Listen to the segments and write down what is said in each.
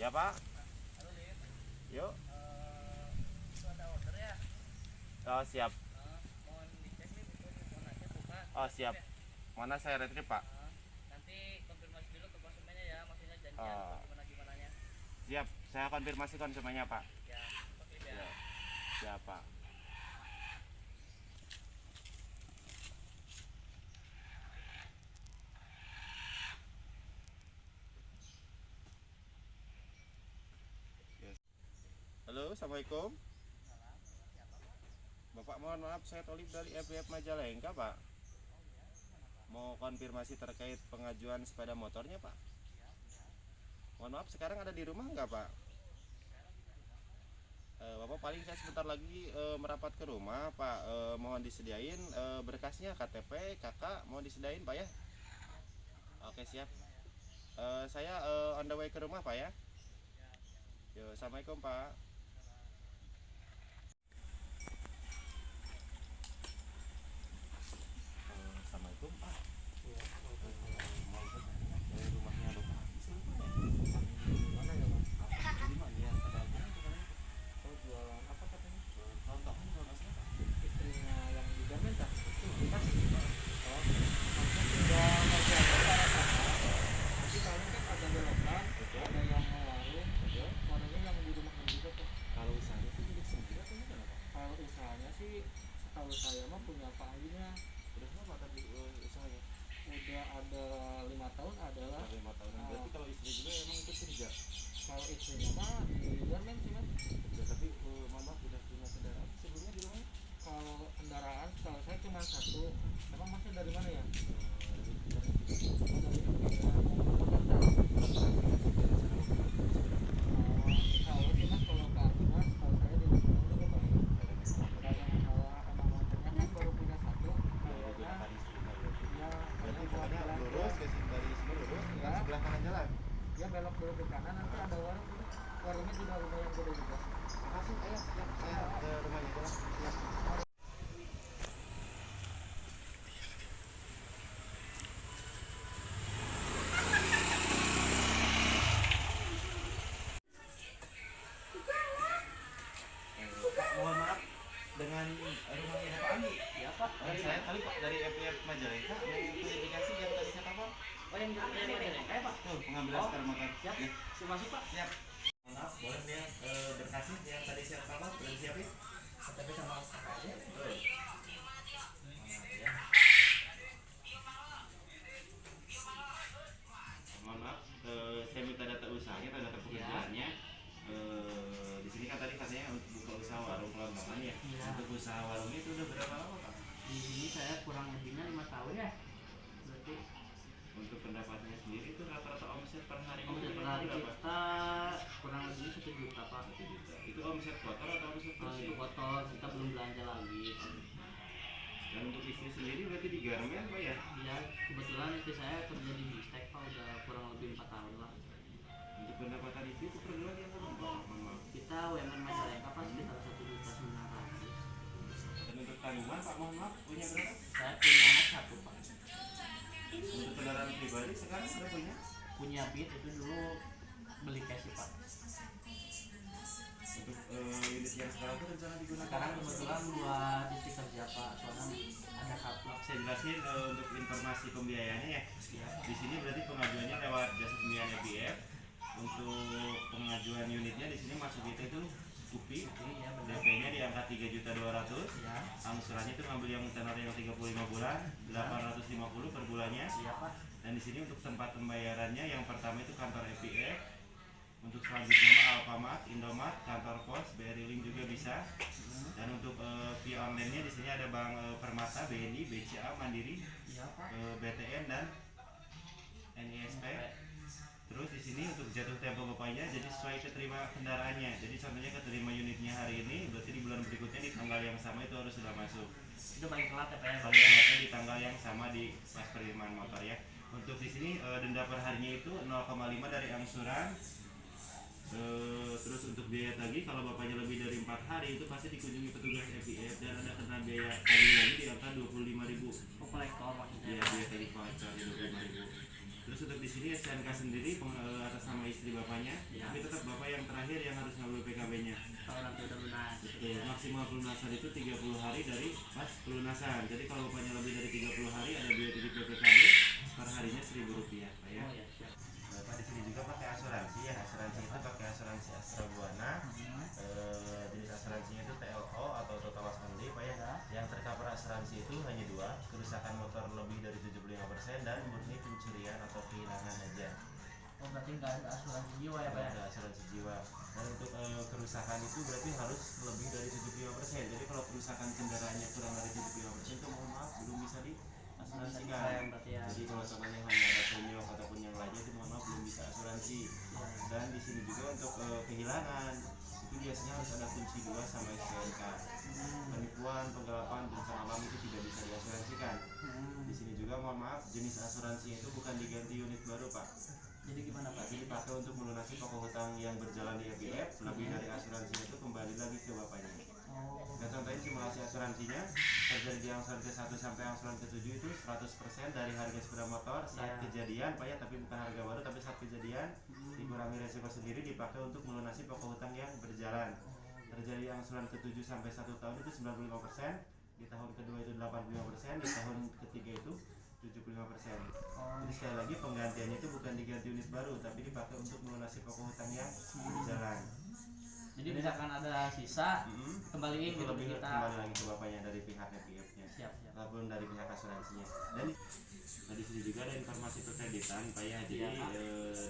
Ya Pak. Halo Lip. Yuk. Itu ada order ya? Oh siap. Mohon dicek Lip, itu Monasnya bukan. Oh siap. Ya? Mana saya retrip Pak? Nanti konfirmasi dulu ke konsumennya ya, maksudnya janjian Oh, atau gimana-gimananya. siap. Saya konfirmasi konsumennya Pak. Ya, oke Lip ya. Ya. Siap Pak. Halo, assalamualaikum. Salam, siapa Pak? Bapak mohon maaf, saya Tolip dari FBF Majalengka Pak. Oh ya, gimana Pak? Mau konfirmasi terkait pengajuan sepeda motornya Pak. Ya, ya. Mohon maaf, sekarang ada di rumah nggak Pak? Saya lagi di rumah Pak. Bapak paling saya sebentar lagi merapat ke rumah Pak. Mohon disediain berkasnya, KTP, kakak, mohon disediain Pak ya. Siap, siap. Oke siap. Terima ya. Saya on the way ke rumah Pak ya. Siap, siap. Yo, assalamualaikum Pak. Salam. Assalamualaikum Pak. Iya, Mau bertanya dari rumahnya Bapak. Siapa ya? mana ya Pak? Di mana ya? Ada apa kemarin? Oh, jualan apa katanya? Tahun-tahun kalau nggak salah Pak. Istrinya yang di Garmen tak? Itu pas. Oh, maksudnya sudah masih ada tapi paling kan ada belokan, ada yang warung, warungnya yang di rumahnya juga tuh. Kalau usahanya itu milik sendiri atau gimana Pak? Kalau usahanya sih setahu saya mah punya Pak Anjinya. Udah berapa tadi usahanya? Udah ada 5 tahun adalah. Udah 5 tahunan. Berarti kalau istri juga emang ikut kerja. Kalau istrinya mah di Garmen sih mas. Udah, tapi mama udah punya kendaraan sebelumnya di rumahnya? Kalau kendaraan setahu saya cuma satu. Emang masnya dari mana ya? Oh, dari insya Allah sih mas kalau ke aku mas, kalau saya di rumah juga baik. Gak ada masalah, emang motornya kan baru punya satu. Kayaknya ya Berarti hanya buat pokoknya jalan lurus ke sini, dari sini lurus ke Ya. sebelah kanan jalan. ya belok dulu ke kanan nanti ada warung gitu. Warungnya juga rumah yang gede juga. Makasih ayah, ya, saya ke rumahnya jalan. Ya. Pak, mohon maaf dengan rumahnya Bapak Andi. Ya pak, Saya tadi Pak dari FPF Majalengka mau verifikasi yang tadi saya kapal. oh yang dari Majalengka ya pak? Tuh, pengambilan Oh, sekarang motor. siap. Ya. Siap masuk pak. Siap. Mohon maaf, boleh lihat berkasnya yang tadi saya kapal sudah disiapin? KTP sama kakak aja. Betul. Mohon maaf, saya minta data usahanya, data pekerjaannya. Di sini kan tadi katanya untuk buka usaha warung Pelambangan ya. Iya. Untuk usaha warungnya itu udah berapa lama Pak? Di sini saya kurang lebihnya 5 tahun ya. Berarti Untuk pendapatannya sendiri itu rata-rata omset per hari omset per hari kita kurang lebih 1 juta pak. 1 juta. Itu omset kotor atau omset Kalau bersih? itu kotor kita belum belanja lagi. Dan untuk istri sendiri berarti di Garmen Pak ya? Ya kebetulan istri saya kerja di Bistek pak udah kurang lebih 4 tahun lah. Untuk pendapatan istri itu per bulan yang berapa Pak? Mohon maaf. Kita UMR Majalengka pak sekitar 1.900.000. Dan untuk tanggungan Pak, mohon maaf, punya berapa? Saya punya anak satu pak. Untuk kendaraan pribadi sekarang sudah punya? Punya Beat itu dulu beli cash sih, pak. Untuk unit yang sekarang itu rencana digunakan? Sekarang kebetulan buat isi kerja pak, soalnya ada kaplak. Saya jelasin untuk informasi pembiayaannya ya. Ya. Di sini berarti pengajuannya lewat jasa pembiayaan FBF. Untuk pengajuan unitnya di sini masuk kita itu Kupi, Ya, benar. DP-nya di angka 3.200.000. Ya. Angsurannya itu ngambil yang tenor yang 35 bulan, 850 per bulannya. Iya pak. Dan di sini untuk tempat pembayarannya yang pertama itu kantor FBF. Untuk selanjutnya mah Alfamart, Indomart, kantor pos, BRI Link juga bisa. Dan untuk via online-nya di sini ada Bank Permata, BNI, BCA, Mandiri, Iya pak. BTN dan NISP. Terus di sini untuk jatuh tempo bapaknya jadi sesuai keterima kendaraannya. Jadi contohnya keterima unitnya hari ini, berarti di bulan berikutnya di tanggal yang sama itu harus sudah masuk. Itu paling telat ya pak ya. Paling telatnya di tanggal yang sama di pas penerimaan motor ya. Untuk di sini denda per harinya itu 0,5 dari angsuran. Terus untuk biaya tagih kalau bapaknya lebih dari 4 hari itu pasti dikunjungi petugas FIF dan ada kena biaya tagih lagi di angka 25.000. Oh, kolektor maksudnya. Iya, biaya tagih kolektor di 25.000. Terus untuk di sini STNK sendiri atas nama istri bapaknya, tapi tetap bapak yang terakhir yang harus ngambil PKB-nya. Kalau nanti udah lunas. Betul. Maksimal pelunasan itu 30 hari dari pas pelunasan. Jadi kalau bapaknya lebih dari 30 hari ada biaya titip BPKB per harinya Rp1.000 Pak ya. Oh ya, siap. Bapak di sini juga pakai asuransi ya. Asuransi itu pakai asuransi Astra Buana. Jenis asuransinya itu TLO atau total loss only Pak ya. Yang tercover asuransi itu hanya dua, kerusakan motor lebih dari 75% dan murni pencurian atau kehilangan aja. Oh berarti nggak ada asuransi jiwa ya Pak ya? Ada asuransi jiwa. Dan untuk kerusakan itu berarti harus lebih dari 75%. Jadi kalau kerusakan kendaraannya kurang dari 75% itu mohon maaf belum bisa diasuransikan. Ya. Jadi kalau contohnya hanya ada penyok ataupun yang lainnya itu mohon maaf belum bisa asuransi. Dan di sini juga untuk kehilangan itu biasanya harus ada kunci 2 sama STNK. Penipuan, penggelapan, bencana alam itu tidak bisa diasuransikan. Di sini juga mohon maaf jenis asuransi itu bukan diganti unit baru Pak. Jadi gimana Pak? Jadi dipakai untuk melunasi pokok hutang yang berjalan di EPF, lebih dari asuransinya itu kembali lagi ke bapaknya. Dan contohnya simulasi asuransinya terjadi di angsuran ke-1 sampai angsuran ke-7 itu 100% dari harga sepeda motor saat kejadian Pak ya, tapi bukan harga baru tapi saat kejadian dikurangi resiko sendiri dipakai untuk melunasi pokok hutang yang berjalan. Terjadi angsuran ke-7 sampai 1 tahun itu 95%, di tahun kedua itu 85%, di tahun ketiga itu 75%. Jadi sekali lagi penggantiannya itu bukan diganti unit baru tapi dipakai untuk melunasi pokok hutang yang berjalan. Jadi misalkan ada sisa kembaliin gitu lebih kita. Kembali lagi ke bapaknya dari pihak EPF-nya. Siap. Ataupun dari pihak asuransinya. Dan di sini juga ada informasi perkreditan Pak ya. Jadi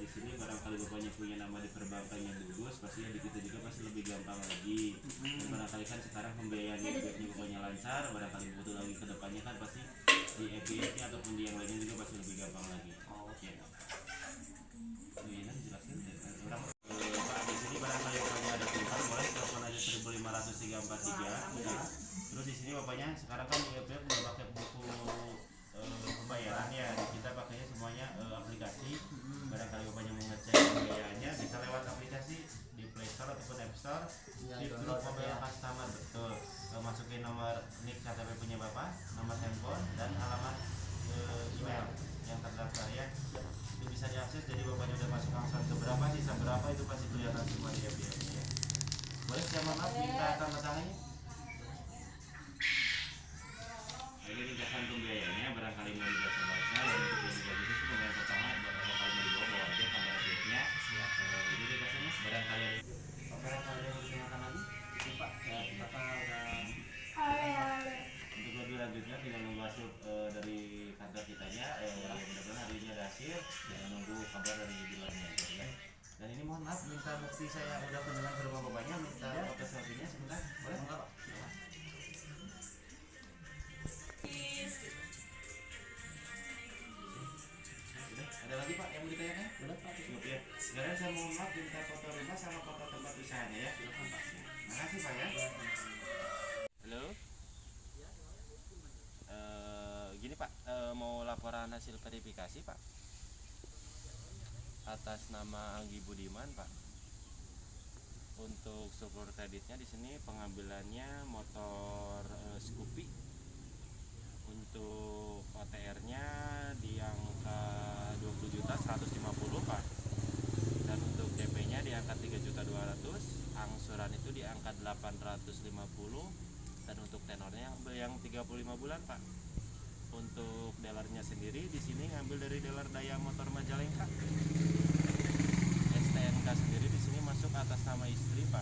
di sini barangkali bapaknya punya nama di perbankan yang bagus, pastinya di kita juga pasti lebih gampang lagi. Dan barangkali kan sekarang pembiayaan EPF-nya bapaknya lancar, barangkali butuh lagi ke depannya kan pasti di EPF-nya ataupun di yang lainnya juga pasti lebih gampang lagi. Oke. Ini jelaskan orang Pak di sini barangkali bapaknya ada keluhan boleh telepon aja 1501343. Terus di sini bapaknya sekarang kan di EPF udah pakai buku pembayaran ya. Kita pakainya semuanya aplikasi. Barangkali bapaknya mau ngecek pembayarannya bisa lewat aplikasi di Play Store ataupun App Store. Di grup mobile customer betul. Masukin nomor NIK KTP punya bapak, nomor handphone dan alamat email yang terdaftar ya. Itu bisa diakses. Jadi bapaknya udah masuk angsuran ke berapa, sisa berapa itu pasti kelihatan semua di EPF-nya ya. Boleh siapa maaf minta tanda tangannya. Ini ringkasan pembiayaannya barangkali mau dibaca-baca dan untuk yang dibagus itu pembayaran pertama barangkali mau dibawa aja tanda EPF-nya. Jadi ringkasannya barangkali barangkali yang ditanyakan lagi Pak Bapak udah untuk lebih lanjutnya tinggal nunggu hasil dari kantor kitanya. Mudah-mudahan hari ini ada hasil dan nunggu kabar dari dealernya ya. Dan ini mohon maaf minta bukti saya udah kunjungan ke rumah bapaknya, minta foto selfie-nya sebentar boleh enggak Pak? Sudah, ada lagi Pak yang mau ditanyakan? Udah Pak. Cukup ya. Sekarang saya mohon maaf minta foto rumah sama foto tempat usahanya ya. Silakan Pak. Makasih Pak ya. Halo. Gini Pak, mau laporan hasil verifikasi Pak atas nama Anggi Budiman Pak. Untuk struktur kreditnya di sini pengambilannya motor Scoopy. Untuk OTR-nya di angka 20.150.000 Pak. Dan untuk DP-nya di angka 3.200.000, angsuran itu di angka 850 dan untuk tenornya ambil yang 35 bulan Pak. Untuk dealernya sendiri di sini ngambil dari dealer Daya Motor Majalengka. STNK sendiri di sini masuk atas nama istri Pak.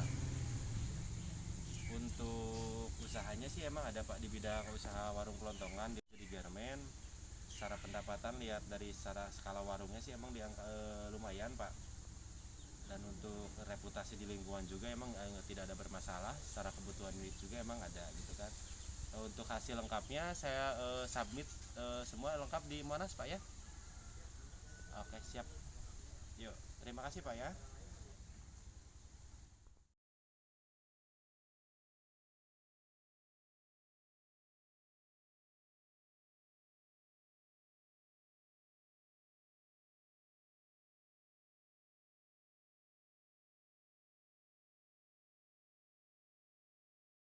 Untuk usahanya sih emang ada Pak di bidang usaha warung kelontongan di garmen. Secara pendapatan lihat dari secara skala warungnya sih emang lumayan Pak. Dan untuk reputasi di lingkungan juga emang tidak ada bermasalah. Secara kebutuhan duit juga emang ada gitu kan. Untuk hasil lengkapnya saya submit semua lengkap di Monas Pak ya. Oke siap. Yuk terima kasih Pak ya.